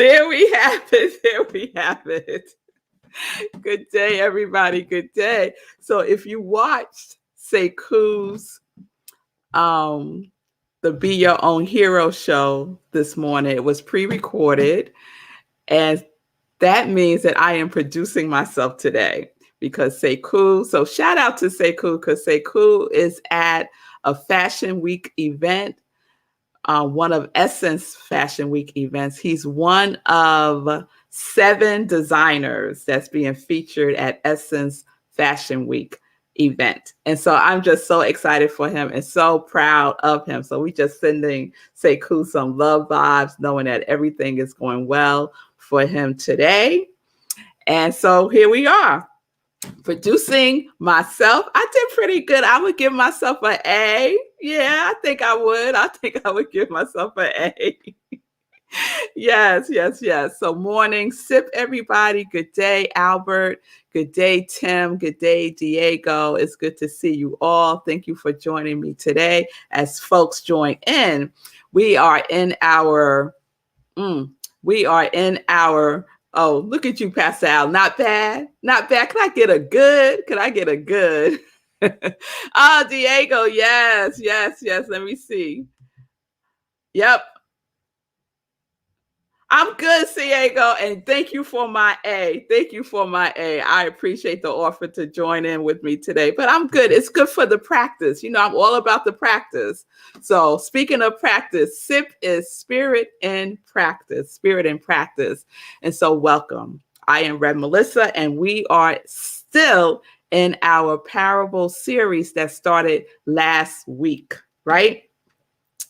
There we have it. There we have it. Good day, everybody. Good day. So if you watched Sekou's the Be Your Own Hero show this morning, it was pre-recorded. And that means that I am producing myself today because Sekou, so shout out to Sekou because Sekou is at a Fashion Week event, one of Essence Fashion Week events. He's one of 7 designers that's being featured at Essence Fashion Week event. And so I'm just so excited for him and so proud of him. So we just sending Sekou some love vibes, knowing that everything is going well for him today. And so here we are. Producing myself. I did pretty good. I would give myself an A. Yeah, I think I would. I think I would give myself an A. Yes. So morning sip, everybody. Good day, Albert. Good day, Tim. Good day, Diego. It's good to see you all. Thank you for joining me today. As folks join in, we are in our oh, look at you, Pastor Al. Not bad. Not bad. Can I get a good? Oh, Diego. Yes. Let me see. Yep. I'm good, Diego. And thank you for my A. I appreciate the offer to join in with me today. But I'm good. It's good for the practice. I'm all about the practice. So speaking of practice, SIP is spirit in practice. And so welcome. I am Rev Melissa, and we are still in our parable series that started last week, right?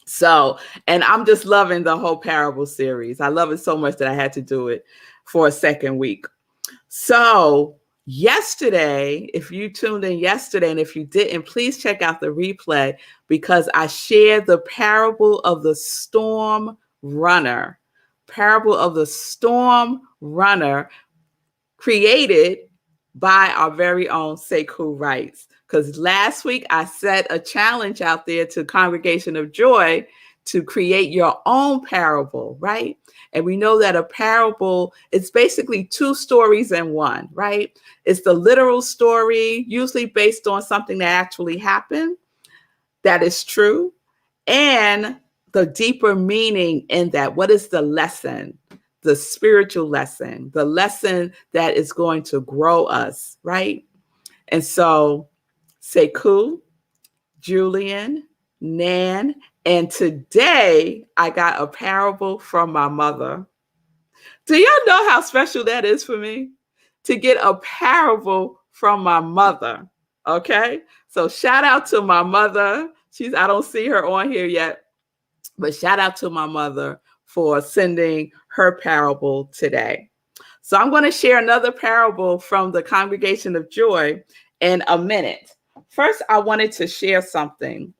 So, and I'm just loving the whole parable series. I love it so much that I had to do it for a second week. So yesterday, if you tuned in yesterday, and if you didn't, please check out the replay because I shared the parable of the storm runner. Parable of the storm runner created by our very own Sekou Wrights. Because last week I set a challenge out there to Congregation of Joy to create your own parable, right? And we know that a parable is basically 2 stories in one, right? It's the literal story, usually based on something that actually happened, that is true, and the deeper meaning in that. What is the lesson? The spiritual lesson, the lesson that is going to grow us, right? And so Sekou, Julian, Nan, and today I got a parable from my mother. Do y'all know how special that is for me? To get a parable from my mother, okay? So shout out to my mother. I don't see her on here yet, but shout out to my mother for sending her parable today. So I'm going to share another parable from the Congregation of Joy in a minute. First, I wanted to share something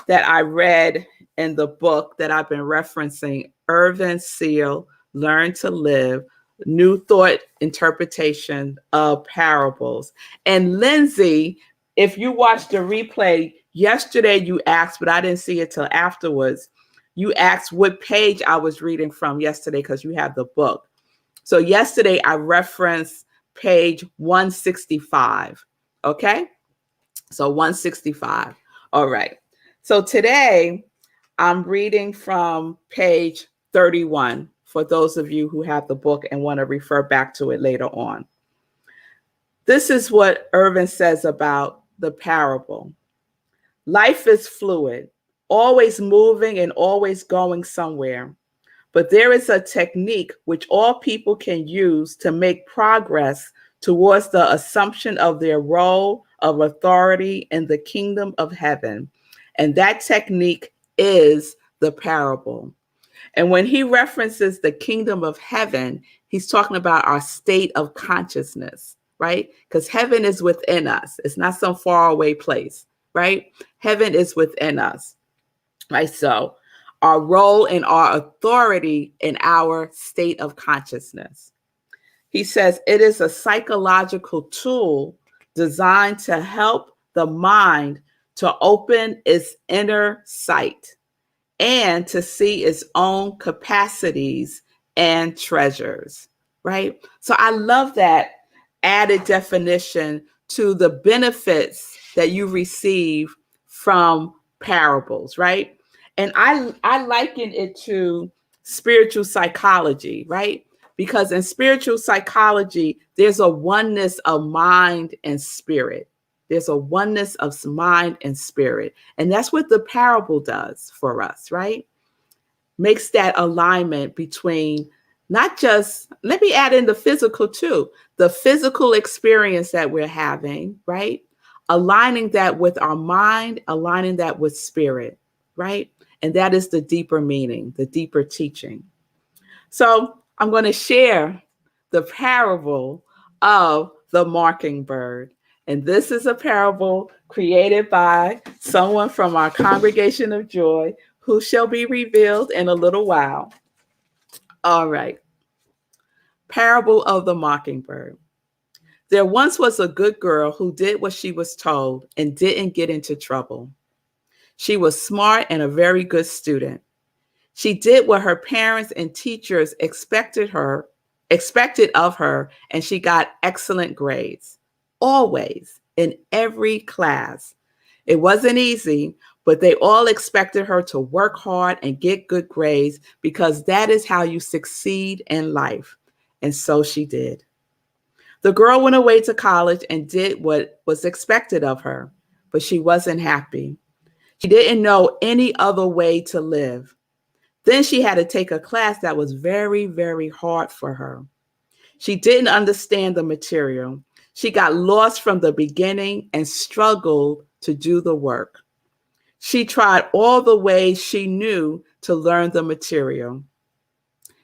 that I read in the book that I've been referencing, Irvin Seal, Learn to Live, New Thought Interpretation of Parables. And Lindsay, if you watched the replay yesterday, you asked, but I didn't see it till afterwards. You asked what page I was reading from yesterday because you have the book. So yesterday I referenced page 165. Okay. So 165. All right. So today I'm reading from page 31 for those of you who have the book and want to refer back to it later on. This is what Irvin says about the parable. Life is fluid, always moving and always going somewhere. But there is a technique which all people can use to make progress towards the assumption of their role of authority in the kingdom of heaven. And that technique is the parable. And when he references the kingdom of heaven, he's talking about our state of consciousness, right? Because heaven is within us. It's not some faraway place, right? Heaven is within us, right? So our role and our authority in our state of consciousness. He says it is a psychological tool designed to help the mind to open its inner sight and to see its own capacities and treasures, right? So I love that added definition to the benefits that you receive from parables, right? And I liken it to spiritual psychology, right? Because in spiritual psychology, there's a oneness of mind and spirit. There's a oneness of mind and spirit. And that's what the parable does for us, right? Makes that alignment between not just, let me add in the physical too, the physical experience that we're having, right? Aligning that with our mind, aligning that with spirit, right? And that is the deeper meaning, the deeper teaching. So I'm going to share the parable of the mockingbird. And this is a parable created by someone from our congregation of joy who shall be revealed in a little while. All right. Parable of the mockingbird. There once was a good girl who did what she was told and didn't get into trouble. She was smart and a very good student. She did what her parents and teachers expected of her, and she got excellent grades. Always, in every class. It wasn't easy, but they all expected her to work hard and get good grades because that is how you succeed in life. And so she did. The girl went away to college and did what was expected of her, but she wasn't happy. She didn't know any other way to live. Then she had to take a class that was very, very hard for her. She didn't understand the material. She got lost from the beginning and struggled to do the work. She tried all the ways she knew to learn the material.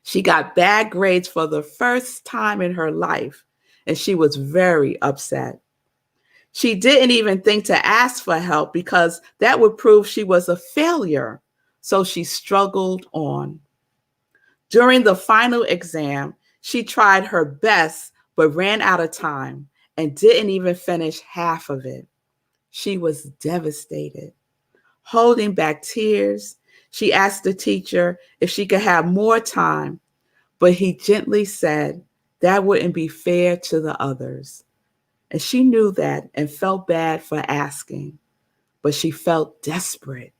She got bad grades for the first time in her life, and she was very upset. She didn't even think to ask for help because that would prove she was a failure. So she struggled on. During the final exam, she tried her best but ran out of time and didn't even finish half of it. She was devastated. Holding back tears, she asked the teacher if she could have more time, but he gently said that wouldn't be fair to the others. And she knew that and felt bad for asking, but she felt desperate.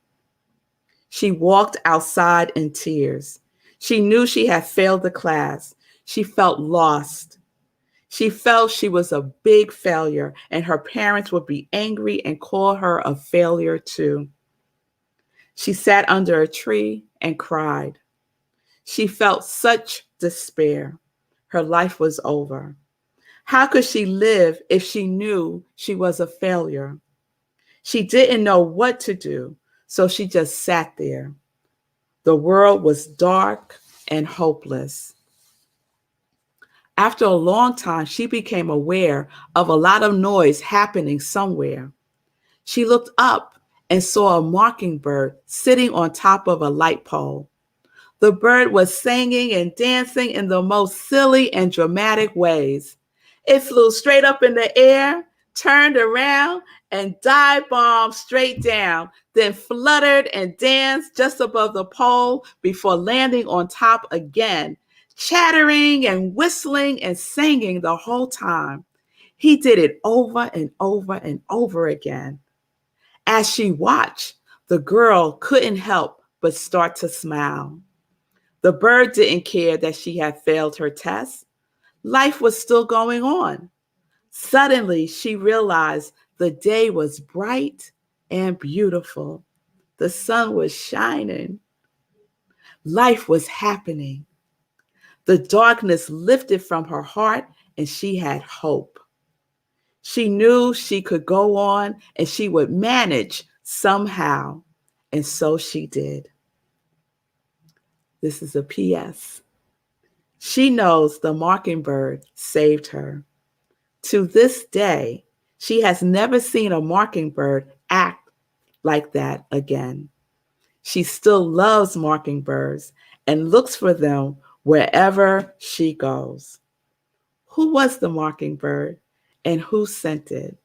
She walked outside in tears. She knew she had failed the class. She felt lost. She felt she was a big failure and her parents would be angry and call her a failure too. She sat under a tree and cried. She felt such despair. Her life was over. How could she live if she knew she was a failure? She didn't know what to do, so she just sat there. The world was dark and hopeless. After a long time, she became aware of a lot of noise happening somewhere. She looked up and saw a mockingbird sitting on top of a light pole. The bird was singing and dancing in the most silly and dramatic ways. It flew straight up in the air, turned around, and dive bombed straight down, then fluttered and danced just above the pole before landing on top again, chattering and whistling and singing the whole time. He did it over and over and over again. As she watched, the girl couldn't help but start to smile. The bird didn't care that she had failed her test. Life was still going on. Suddenly, she realized the day was bright and beautiful. The sun was shining. Life was happening. The darkness lifted from her heart and she had hope. She knew she could go on and she would manage somehow. And so she did. This is a PS. She knows the mockingbird saved her. To this day, she has never seen a mockingbird act like that again. She still loves mockingbirds and looks for them wherever she goes. Who was the mockingbird and who sent it?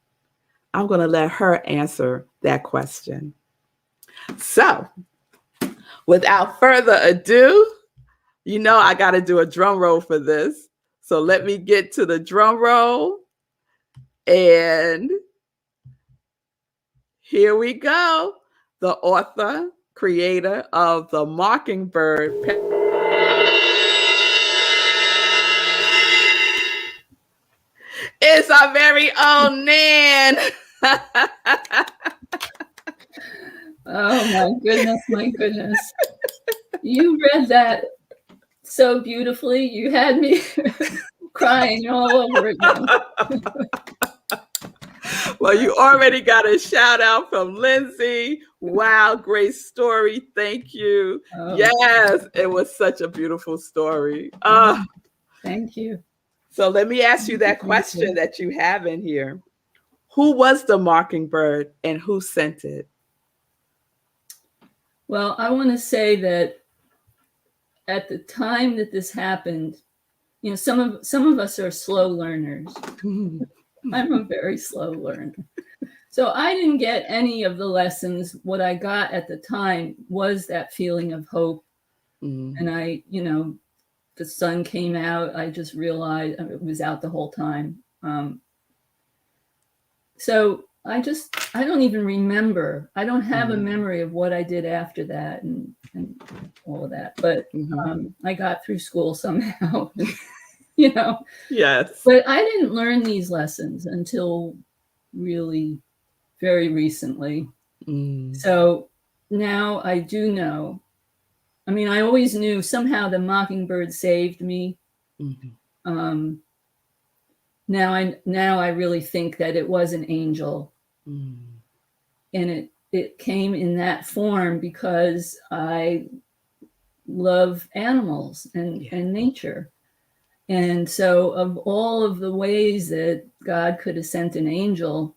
I'm going to let her answer that question. So, without further ado, You know, I got to do a drum roll for this. So let me get to the drum roll. And here we go. The author, creator of the Mockingbird. It's our very own Nan. Oh my goodness, my goodness. You read that so beautifully. You had me crying all over again. Well, you already got a shout out from Lindsay. Wow, great story. Thank you. Oh, Yes, it was such a beautiful story. thank you. So let me ask you that question that you have in here. Who was the mockingbird and who sent it? Well, I want to say that at the time that this happened, you know, some of us are slow learners. I'm a very slow learner. So I didn't get any of the lessons. What I got at the time was that feeling of hope. And I, you know, the sun came out. I just realized it was out the whole time. So I don't even remember. I don't have a memory of what I did after that and all of that. But I got through school somehow, you know. Yes. But I didn't learn these lessons until really very recently. So now I do know. I mean, I always knew somehow the mockingbird saved me. Now I really think that it was an angel, and it came in that form because I love animals and nature. And so of all of the ways that God could have sent an angel,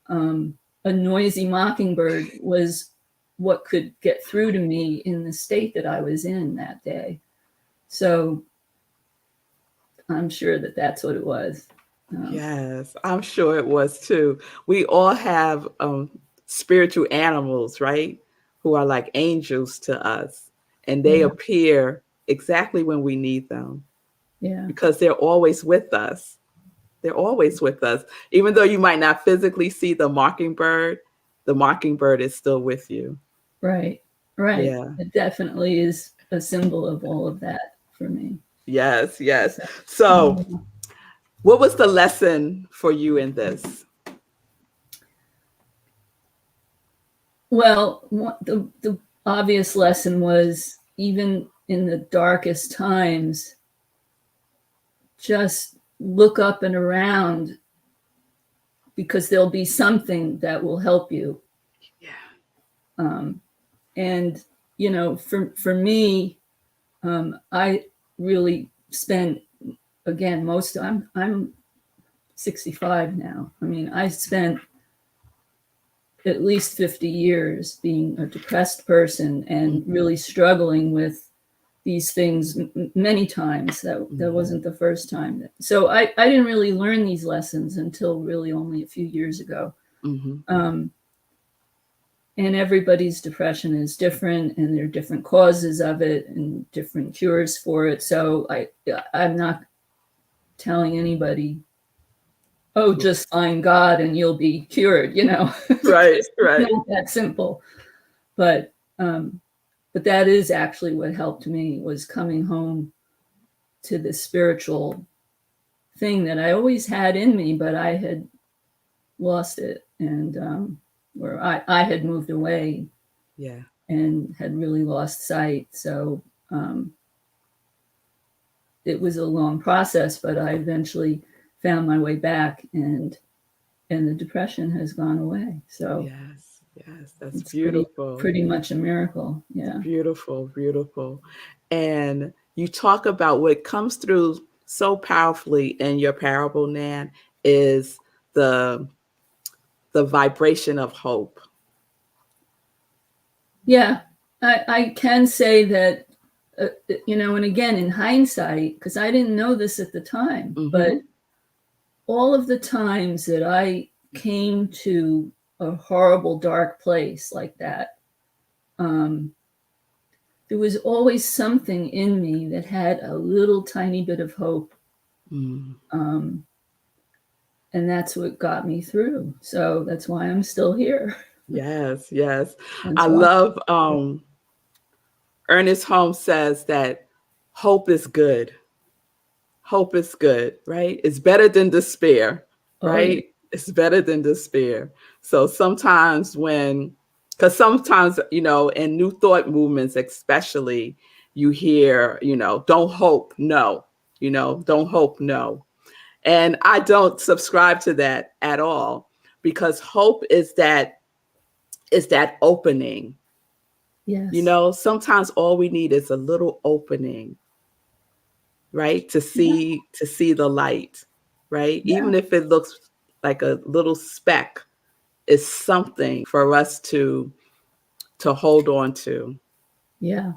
a noisy mockingbird was what could get through to me in the state that I was in that day. So I'm sure that that's what it was. Yes, I'm sure it was too. We all have spiritual animals, right? Who are like angels to us. And they appear exactly when we need them. Yeah. Because they're always with us. They're always with us. Even though you might not physically see the mockingbird is still with you. Right. Right. Yeah. It definitely is a symbol of all of that for me. Yes, yes. So what was the lesson for you in this? Well, the obvious lesson was, even in the darkest times, just look up and around, because there'll be something that will help you. Yeah. And, you know, for me, I really spent, again, I'm 65 now. I mean, I spent at least 50 years being a depressed person and really struggling with these things many times. That wasn't the first time. So I didn't really learn these lessons until really only a few years ago. And everybody's depression is different, and there are different causes of it and different cures for it. So I'm not telling anybody, oh, just find God and you'll be cured, you know. Right, right. It's not that simple. But that is actually what helped me, was coming home to this spiritual thing that I always had in me, but I had lost it, and where I had moved away, and had really lost sight. So it was a long process, but I eventually found my way back, and the depression has gone away. So yes, that's beautiful. Pretty much a miracle. Yeah. Beautiful, beautiful. And you talk about what comes through so powerfully in your parable, Nan, is the vibration of hope. Yeah, I can say that, you know, and again, in hindsight, because I didn't know this at the time, but all of the times that I came to a horrible, dark place like that, there was always something in me that had a little tiny bit of hope. And that's what got me through. So that's why I'm still here. Yes, yes. That's I why. love Ernest Holmes says that hope is good. Hope is good, right? It's better than despair, Oh, yeah. right? It's better than despair. So sometimes because sometimes, in New Thought movements, especially, you hear, don't hope, no, don't hope, no. And I don't subscribe to that at all, because hope is that opening. Yes. Sometimes all we need is a little opening, right? To Yeah. see the light, right? Yeah. Even if it looks like a little speck, is something for us to hold on to. Yeah.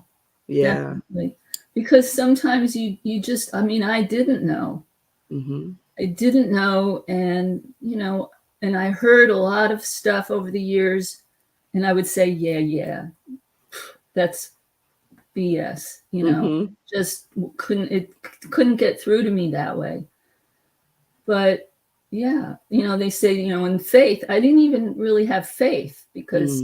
Yeah. Definitely. Because sometimes you just, I mean, I didn't know. Mm-hmm. I didn't know. And, and I heard a lot of stuff over the years, and I would say, yeah, that's BS, Mm-hmm. just couldn't get through to me that way. But yeah, they say, in faith, I didn't even really have faith because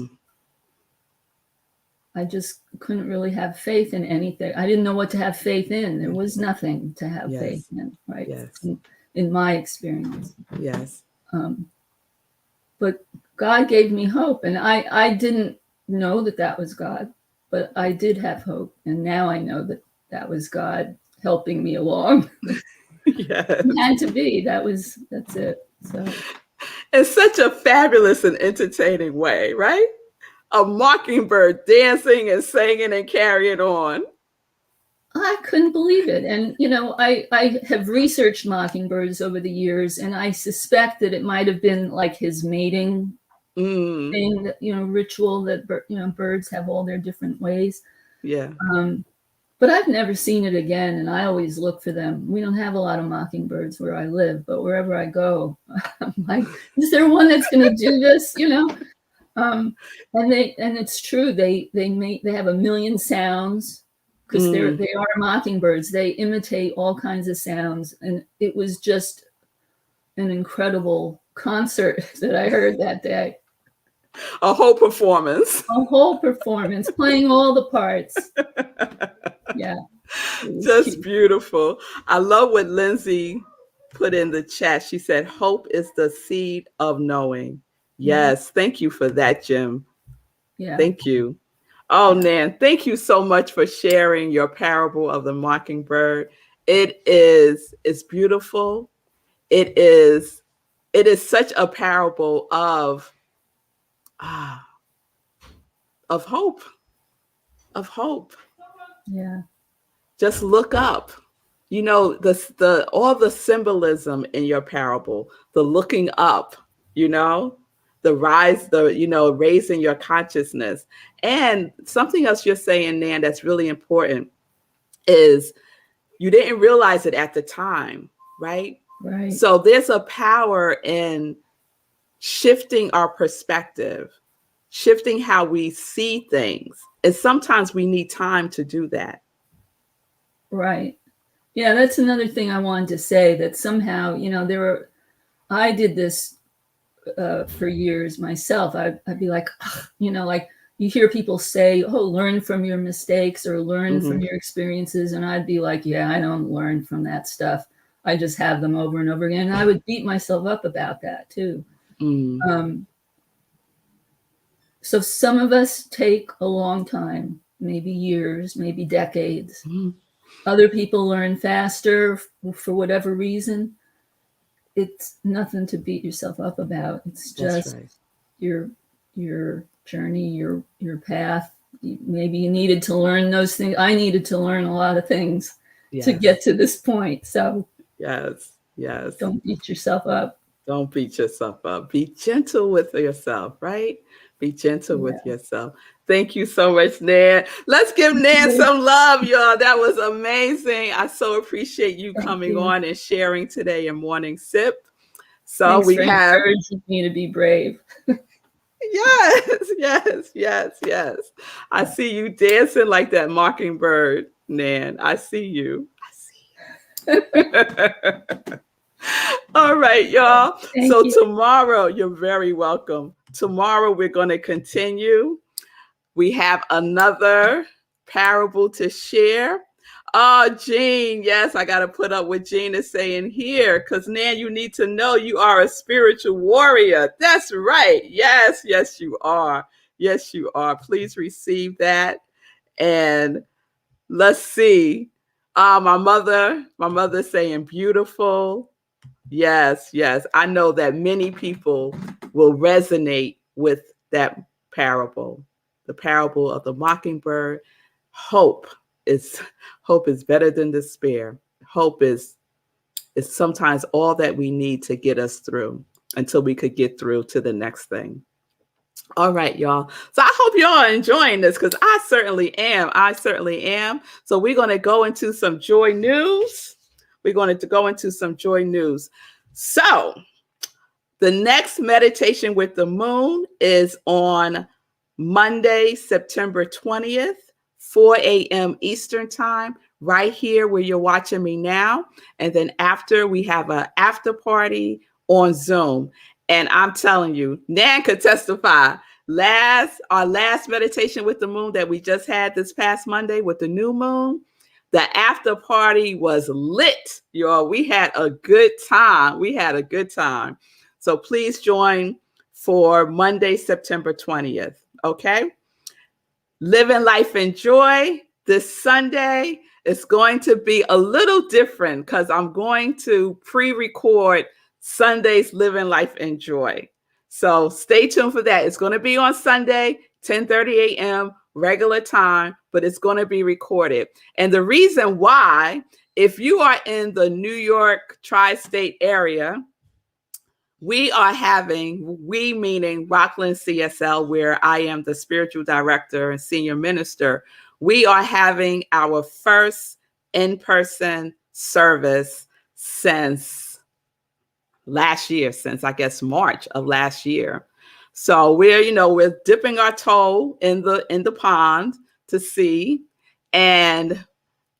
I just couldn't really have faith in anything. I didn't know what to have faith in. There was nothing to have faith Yes. in, right? Yes. In my experience. Yes. But God gave me hope, and I didn't know that was God, but I did have hope, and now I know that was God helping me along. Yes. It had to be. That's it. So In such a fabulous and entertaining way, right? A mockingbird dancing and singing and carrying on. I couldn't believe it. And, I have researched mockingbirds over the years, and I suspect that it might have been like his mating thing, that, ritual that, birds have all their different ways. Yeah. But I've never seen it again, and I always look for them. We don't have a lot of mockingbirds where I live, but wherever I go, I'm like, is there one that's going to do this? And it's true. They have a million sounds because they are mockingbirds. They imitate all kinds of sounds, and it was just an incredible concert that I heard that day. A whole performance. A whole performance, playing all the parts. Yeah. Just Cute. beautiful. I love what Lindsay put in the chat. She said, hope is the seed of knowing. Yes. Thank you for that, Jim. Yeah. Thank you. Oh, Nan, thank you so much for sharing your parable of the mockingbird. It's beautiful. It is such a parable of hope. Of hope. Yeah. Just look up. The all the symbolism in your parable, the looking up, the rise, raising your consciousness. And something else you're saying, Nan, that's really important is you didn't realize it at the time, right? Right. So there's a power in shifting our perspective, shifting how we see things. And sometimes we need time to do that. Right. Yeah, that's another thing I wanted to say, that somehow, I did this for years myself. I'd be like, like you hear people say, oh, learn from your mistakes or learn from your experiences. And I'd be like, yeah, I don't learn from that stuff. I just have them over and over again. And I would beat myself up about that too. So some of us take a long time, maybe years, maybe decades. Other people learn faster for whatever reason. It's nothing to beat yourself up about. It's just your journey, your path. Maybe you needed to learn those things. I needed to learn a lot of things to get to this point. So yes, don't beat yourself up. Don't beat yourself up. Be gentle with yourself, right? Be gentle with yourself. Thank you so much, Nan. Let's give Nan some love, y'all. That was amazing. I so appreciate you coming on and sharing today in Morning Sip. So Thanks for encouraging me to be brave. Yes, yes, yes, yes. I see you dancing like that mockingbird, Nan. I see you. I see you. All right, y'all. Thank So you. tomorrow, you're very welcome. Tomorrow, we're going to continue. We have another parable to share. Oh, Jean, yes, I got to put up what Jean is saying here because, Nan, you need to know you are a spiritual warrior. That's right. Yes, yes, you are. Yes, you are. Please receive that. And let's see. My mother saying beautiful. Yes, yes. I know that many people will resonate with that parable, the parable of the mockingbird. Hope is hope is better than despair. Hope is sometimes all that we need to get us through until we could get through to the next thing. All right, y'all. So I hope y'all are enjoying this because I certainly am. I certainly am. So we're going to go into some joy news. We're going to go into some joy news. So the next meditation with the moon is on Monday, September 20th, 4 a.m. Eastern time, right here where you're watching me now. And then after, we have an after party on Zoom. And I'm telling you, Nan could testify. Our last meditation with the moon that we just had this past Monday with the new moon, the after party was lit, y'all. We had a good time. We had a good time. So please join for Monday, September 20th. Okay. Living life in joy this Sunday is going to be a little different because I'm going to pre-record Sunday's Living Life in Joy. So stay tuned for that. It's going to be on Sunday, 10:30 a.m. regular time, but it's going to be recorded. And the reason why, if you are in the New York tri-state area, we meaning Rockland CSL, where I am the spiritual director and senior minister, we are having our first in-person service since last year, since I guess March of last year. So we're dipping our toe in the pond to see, and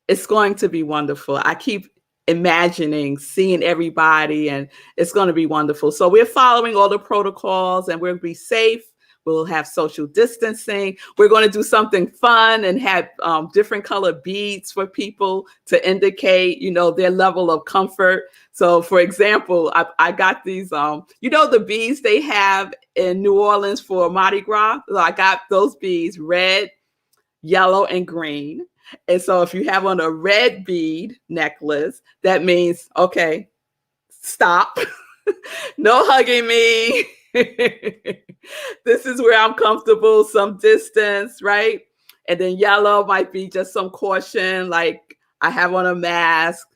it's going to be wonderful. I keep imagining seeing everybody, and it's going to be wonderful. So we're following all the protocols, and we'll be safe. We'll have social distancing. We're going to do something fun and have different color beads for people to indicate, their level of comfort. So, for example, I got these, the beads they have in New Orleans for Mardi Gras. So I got those beads, red, yellow, and green. And so if you have on a red bead necklace, that means, okay, stop. No hugging me. This is where I'm comfortable, some distance, right? And then yellow might be just some caution, like I have on a mask,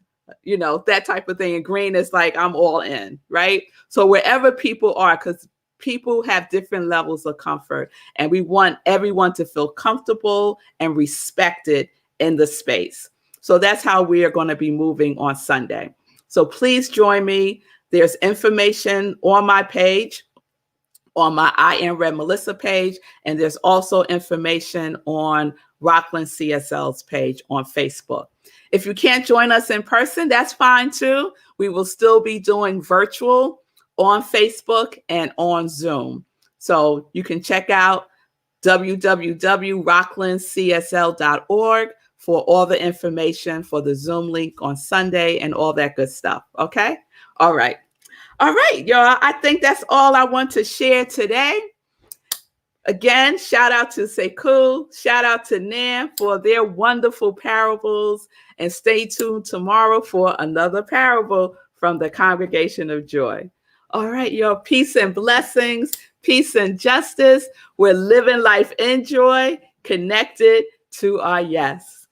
that type of thing. And green is like I'm all in, right? So wherever people are, because people have different levels of comfort, and we want everyone to feel comfortable and respected in the space. So that's how we are going to be moving on Sunday. So please join me. There's information on my page, on my I Am Red Melissa page, and there's also information on Rockland CSL's page on Facebook. If you can't join us in person, that's fine too. We will still be doing virtual on Facebook and on Zoom. So you can check out www.rocklandcsl.org for all the information for the Zoom link on Sunday and all that good stuff. Okay? All right. All right, y'all. I think that's all I want to share today. Again, shout out to Sekou, shout out to Nan for their wonderful parables, and stay tuned tomorrow for another parable from the Congregation of Joy. All right, y'all. Peace and blessings, peace and justice. We're living life in joy, connected to our yes.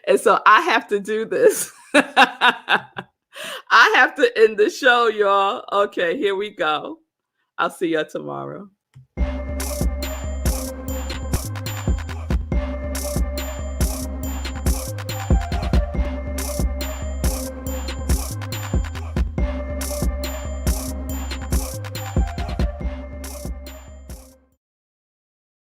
And so I have to do this. I have to end the show, y'all. Okay, here we go. I'll see you tomorrow.